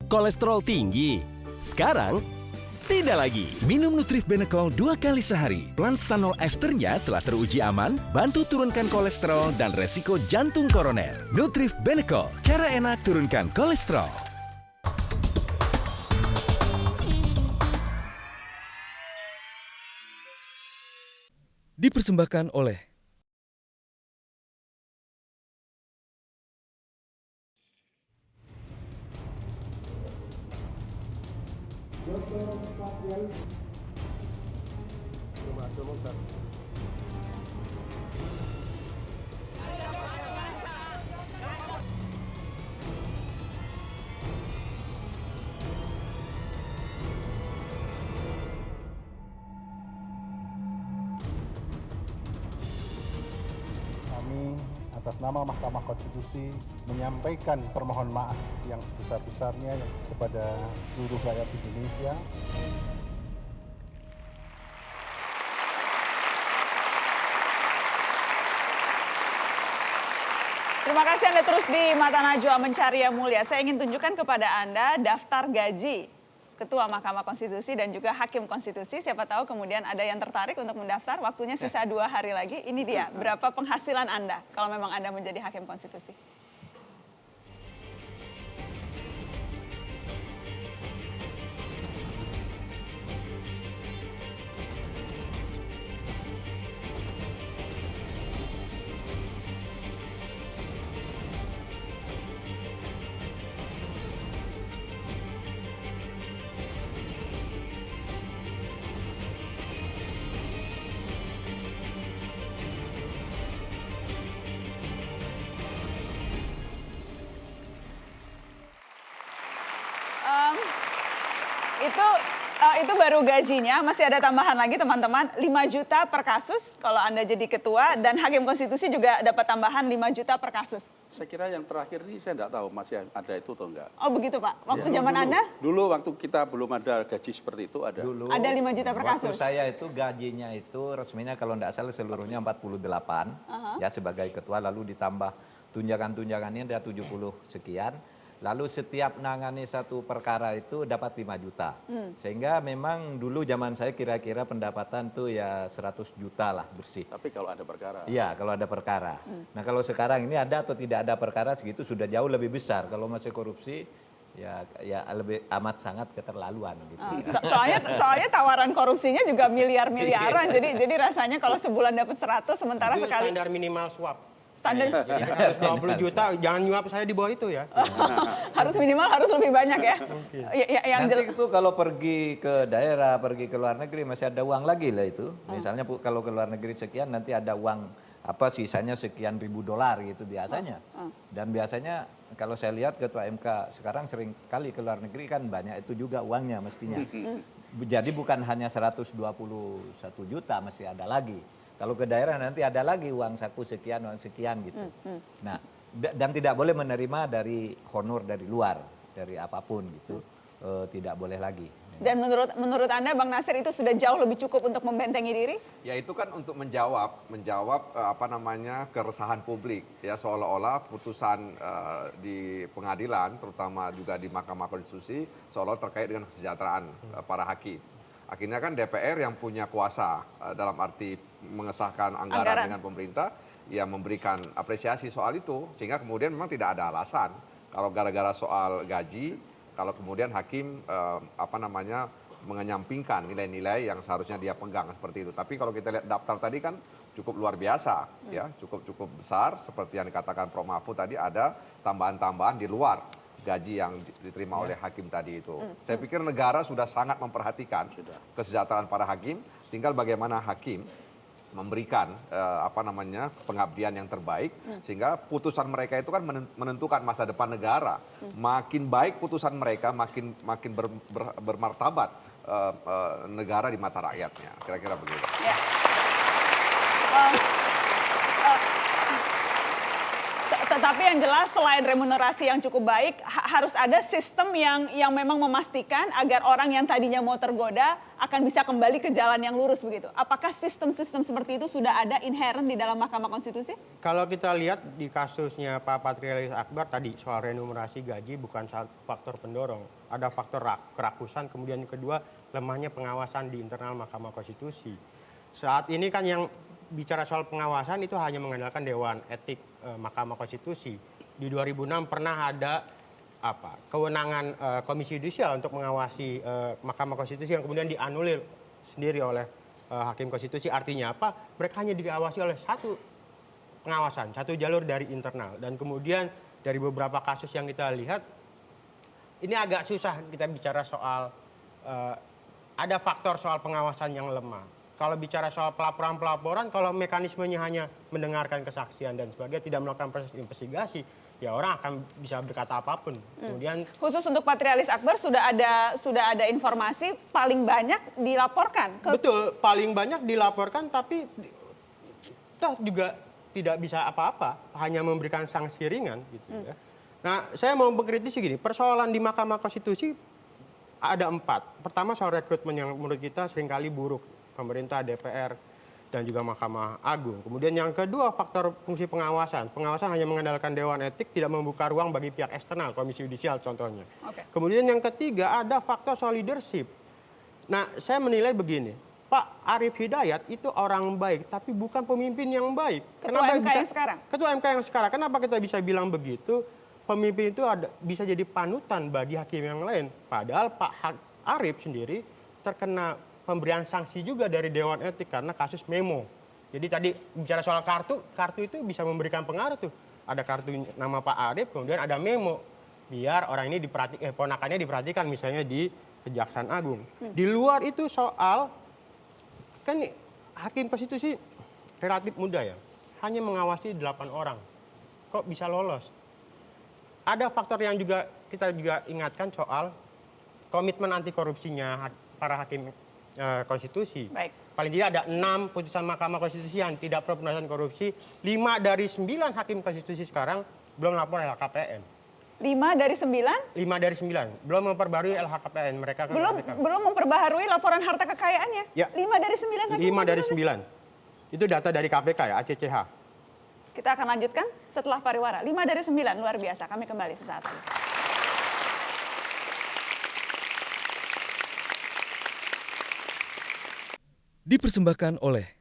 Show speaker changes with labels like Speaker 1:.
Speaker 1: kolesterol tinggi? Sekarang, tidak lagi.
Speaker 2: Minum Nutrif Benecol 2 kali sehari. Planstanol esternya telah teruji aman, bantu turunkan kolesterol dan resiko jantung koroner. Nutrif Benecol, cara enak turunkan kolesterol. Dipersembahkan oleh
Speaker 3: Kami atas nama Mahkamah Konstitusi menyampaikan permohonan maaf yang sebesar-besarnya kepada seluruh rakyat Indonesia.
Speaker 4: Terima kasih Anda terus di Mata Najwa Mencari Yang Mulia. Saya ingin tunjukkan kepada Anda daftar gaji Ketua Mahkamah Konstitusi dan juga Hakim Konstitusi. Siapa tahu kemudian ada yang tertarik untuk mendaftar. Waktunya sisa 2 hari lagi. Ini dia, berapa penghasilan Anda kalau memang Anda menjadi Hakim Konstitusi. Itu baru gajinya, masih ada tambahan lagi teman-teman, 5 juta per kasus kalau Anda jadi ketua, dan Hakim Konstitusi juga dapat tambahan 5 juta per kasus.
Speaker 5: Saya kira yang terakhir ini saya tidak tahu masih ada itu atau enggak.
Speaker 4: Oh begitu Pak, waktu
Speaker 5: Ya,
Speaker 4: zaman
Speaker 5: dulu,
Speaker 4: Anda?
Speaker 5: Dulu waktu kita belum ada gaji seperti itu ada.
Speaker 6: Dulu,
Speaker 4: Ada 5 juta per
Speaker 6: waktu
Speaker 4: kasus?
Speaker 6: saya itu gajinya itu resminya kalau tidak salah seluruhnya 48 ya sebagai ketua, lalu ditambah tunjangan-tunjangannya ada 70 sekian. Lalu setiap nangani satu perkara itu dapat 5 juta. Sehingga memang dulu zaman saya kira-kira pendapatan tuh ya 100 juta lah bersih.
Speaker 5: Tapi kalau ada perkara.
Speaker 6: Iya, kalau ada perkara. Nah, kalau sekarang ini ada atau tidak ada perkara segitu sudah jauh lebih besar. Kalau masih korupsi ya lebih amat sangat keterlaluan gitu.
Speaker 4: Soalnya tawaran korupsinya juga miliar-miliaran. Jadi rasanya kalau sebulan dapat 100 sementara
Speaker 7: Itu
Speaker 4: sekali
Speaker 7: standar minimal suap.
Speaker 4: standar
Speaker 7: Jadi 120 juta, jangan nyuap saya di bawah itu ya.
Speaker 4: harus minimal harus lebih banyak ya. Yang
Speaker 6: Nanti itu kalau pergi ke daerah, pergi ke luar negeri masih ada uang lagi lah itu. Misalnya kalau ke luar negeri sekian nanti ada uang apa sisanya sekian ribu dolar gitu biasanya. Dan biasanya kalau saya lihat Ketua MK sekarang sering kali ke luar negeri kan banyak itu juga uangnya mestinya. Jadi bukan hanya 121 juta, masih ada lagi. Kalau ke daerah nanti ada lagi uang saku sekian, uang sekian gitu. Nah, dan tidak boleh menerima dari honor dari luar, dari apapun gitu. Tidak boleh lagi.
Speaker 4: Dan menurut Anda Bang Nasir itu sudah jauh lebih cukup untuk membentengi diri?
Speaker 8: Ya itu kan untuk menjawab keresahan publik ya, seolah-olah putusan di pengadilan terutama juga di Mahkamah Konstitusi seolah terkait dengan kesejahteraan para hakim. Akhirnya kan DPR yang punya kuasa dalam arti mengesahkan anggaran dengan pemerintah, ya memberikan apresiasi soal itu, sehingga kemudian memang tidak ada alasan kalau gara-gara soal gaji, kalau kemudian hakim mengenyampingkan nilai-nilai yang seharusnya dia pegang seperti itu. Tapi kalau kita lihat daftar tadi kan cukup luar biasa, ya cukup besar, seperti yang dikatakan Prof. Mahfud tadi, ada tambahan-tambahan di luar gaji yang diterima oleh hakim tadi itu. Saya pikir negara sudah sangat memperhatikan kesejahteraan para hakim, tinggal bagaimana hakim memberikan pengabdian yang terbaik, sehingga putusan mereka itu kan menentukan masa depan negara. Makin baik putusan mereka, makin bermartabat negara di mata rakyatnya. Kira-kira begitu.
Speaker 4: Ya. Tapi yang jelas selain remunerasi yang cukup baik, harus ada sistem yang memang memastikan agar orang yang tadinya mau tergoda akan bisa kembali ke jalan yang lurus begitu. Apakah sistem-sistem seperti itu sudah ada inherent di dalam Mahkamah Konstitusi?
Speaker 7: Kalau kita lihat di kasusnya Pak Patrialis Akbar tadi soal remunerasi gaji bukan satu faktor pendorong. Ada faktor kerakusan, kemudian yang kedua lemahnya pengawasan di internal Mahkamah Konstitusi. Saat ini kan yang bicara soal pengawasan itu hanya mengandalkan Dewan Etik Mahkamah Konstitusi. Di 2006 pernah ada kewenangan Komisi Yudisial untuk mengawasi Mahkamah Konstitusi yang kemudian dianulir sendiri oleh Hakim Konstitusi. Artinya apa? Mereka hanya diawasi oleh satu pengawasan, satu jalur dari internal. Dan kemudian dari beberapa kasus yang kita lihat, ini agak susah kita bicara soal ada faktor soal pengawasan yang lemah. Kalau bicara soal pelaporan-pelaporan, kalau mekanismenya hanya mendengarkan kesaksian dan sebagainya, tidak melakukan proses investigasi, ya orang akan bisa berkata apapun. Kemudian
Speaker 4: khusus untuk Patrialis Akbar sudah ada informasi paling banyak dilaporkan.
Speaker 7: Betul, paling banyak dilaporkan, tapi toh juga tidak bisa apa-apa, hanya memberikan sanksi ringan gitu ya. Nah, saya mau mengkritisi gini, persoalan di Mahkamah Konstitusi ada 4. Pertama soal rekrutmen yang menurut kita seringkali buruk. Pemerintah, DPR, dan juga Mahkamah Agung. Kemudian yang kedua faktor fungsi pengawasan. Pengawasan hanya mengandalkan Dewan Etik, tidak membuka ruang bagi pihak eksternal, Komisi Yudisial contohnya. Kemudian yang ketiga ada faktor soal leadership. Nah, saya menilai begini, Pak Arief Hidayat itu orang baik, tapi bukan pemimpin yang baik.
Speaker 4: Ketua MK yang sekarang?
Speaker 7: Ketua MK yang sekarang. Kenapa kita bisa bilang begitu? Pemimpin itu bisa jadi panutan bagi hakim yang lain. Padahal Pak Arief sendiri terkena pemberian sanksi juga dari Dewan Etik karena kasus memo. Jadi tadi bicara soal kartu itu bisa memberikan pengaruh tuh. Ada kartu nama Pak Arief, kemudian ada memo. Biar orang ini ponakannya diperhatikan misalnya di Kejaksaan Agung. Di luar itu soal, kan Hakim Konstitusi relatif muda ya. Hanya mengawasi 8 orang. Kok bisa lolos? Ada faktor yang juga kita juga ingatkan soal komitmen anti korupsinya para hakim konstitusi.
Speaker 4: Baik.
Speaker 7: Paling tidak ada 6 putusan Mahkamah Konstitusi yang tidak pro pemberantasan korupsi. 5 dari 9 hakim konstitusi sekarang belum lapor LHKPN.
Speaker 4: 5 dari 9?
Speaker 7: 5 dari 9 belum memperbarui LHKPN mereka.
Speaker 4: Belum memperbaharui laporan harta kekayaannya?
Speaker 7: Ya.
Speaker 4: 5 dari 9 hakim
Speaker 7: 5 dari
Speaker 4: konstitusi?
Speaker 7: 9. Itu data dari KPK ya, ACCH.
Speaker 4: Kita akan lanjutkan setelah pariwara. 5 dari 9, luar biasa. Kami kembali sesaat lagi.
Speaker 9: Dipersembahkan oleh